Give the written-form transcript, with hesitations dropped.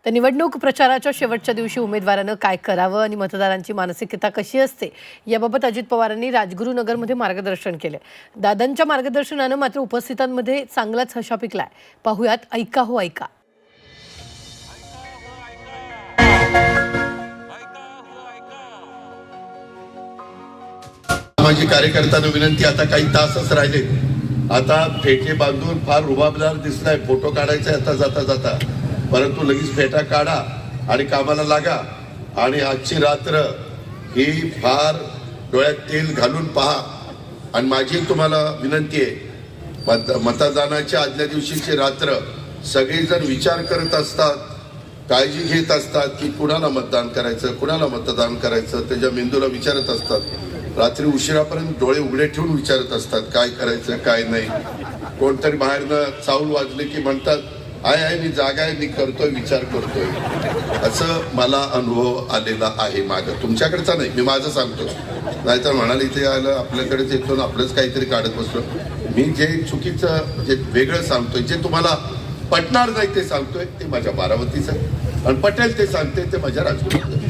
तर निवडणूक प्रचाराच्या शेवटच्या दिवशी उमेदवारानं काय करावं आणि मतदारांची मानसिकता कशी असते याबाबत अजित पवारांनी राजगुरुनगरमध्ये मार्गदर्शन केले। दादांच्या मार्गदर्शनानं मात्र उपस्थितांमध्ये चांगलाच हशा पिकलाय। पाहुयात, ऐका हो ऐका। माझी कार्यकर्त्यांना विनंती, आता काही तासच राहिले, आता फेटे बांधून फार रुबाबदार दिसलाय, फोटो काढायचा आता जाता जाता, परंतु लगेच फेटा काढा आणि कामाला लागा। आणि आजची रात्र ही फार डोळ्यात तेल घालून पहा। आणि माझी तुम्हाला विनंती आहे, मतदानाच्या आदल्या दिवशीची रात्र सगळेजण विचार करत असतात, काळजी घेत असतात की कुणाला मतदान करायचं, कुणाला मतदान करायचं, त्याच्या मेंदूला विचारत असतात। रात्री उशिरापर्यंत डोळे उघडे ठेवून विचारत असतात काय करायचं काय नाही। कोणतरी बाहेरनं चाऊल वाजले की म्हणतात, आहे मी जागा आहे, मी करतोय, विचार करतोय। असं मला अनुभव आलेला आहे माझा, तुमच्याकडचा नाही, मी माझं सांगतो। नाहीतर म्हणाले इथे आलं आपल्याकडेच येतो, आपलंच काहीतरी काढत बसलो। मी जे चुकीचं जे वेगळं सांगतोय, जे तुम्हाला पटणार नाही ते सांगतोय, ते माझ्या बारामतीचं, आणि पटेल ते सांगते ते माझ्या राजगुरूचं।